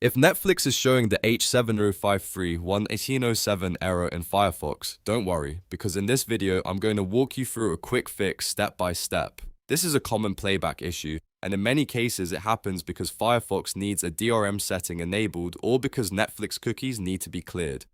If Netflix is showing the H7053-1807 error in Firefox, don't worry, because in this video I'm going to walk you through a quick fix step by step. This is a common playback issue, and in many cases it happens because Firefox needs a DRM setting enabled or because Netflix cookies need to be cleared.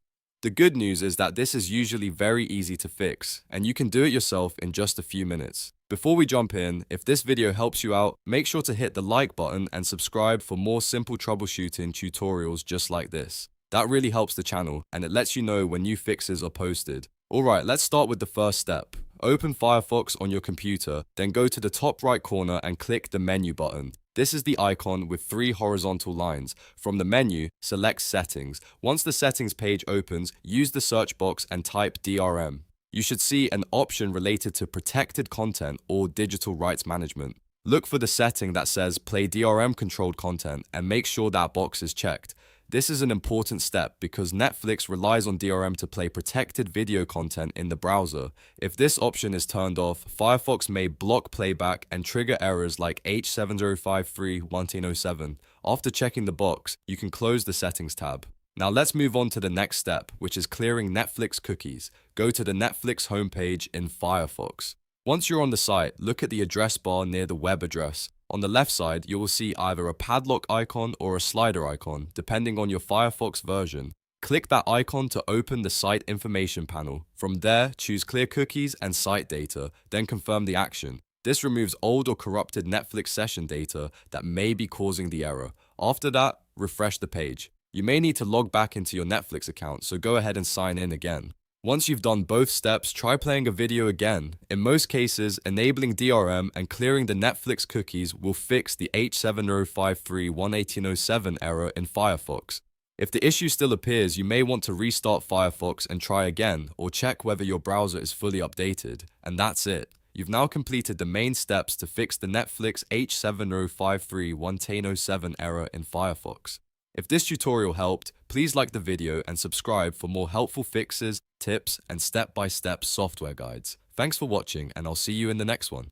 The good news is that this is usually very easy to fix, and you can do it yourself in just a few minutes. Before we jump in, if this video helps you out, make sure to hit the like button and subscribe for more simple troubleshooting tutorials just like this. That really helps the channel, and it lets you know when new fixes are posted. Alright, let's start with the first step. Open Firefox on your computer, then go to the top right corner and click the menu button. This is the icon with 3 horizontal lines. From the menu, select Settings. Once the Settings page opens, use the search box and type DRM. You should see an option related to protected content or digital rights management. Look for the setting that says Play DRM-controlled content and make sure that box is checked. This is an important step because Netflix relies on DRM to play protected video content in the browser. If this option is turned off, Firefox may block playback and trigger errors like H7053-1807. After checking the box, you can close the Settings tab. Now let's move on to the next step, which is clearing Netflix cookies. Go to the Netflix homepage in Firefox. Once you're on the site, look at the address bar near the web address. On the left side, you will see either a padlock icon or a slider icon, depending on your Firefox version. Click that icon to open the site information panel. From there, choose Clear Cookies and Site Data, then confirm the action. This removes old or corrupted Netflix session data that may be causing the error. After that, refresh the page. You may need to log back into your Netflix account, so go ahead and sign in again. Once you've done both steps, try playing a video again. In most cases, enabling DRM and clearing the Netflix cookies will fix the H7053-1807 error in Firefox. If the issue still appears, you may want to restart Firefox and try again, or check whether your browser is fully updated. And that's it. You've now completed the main steps to fix the Netflix H7053-1807 error in Firefox. If this tutorial helped, please like the video and subscribe for more helpful fixes, tips, and step-by-step software guides. Thanks for watching, and I'll see you in the next one.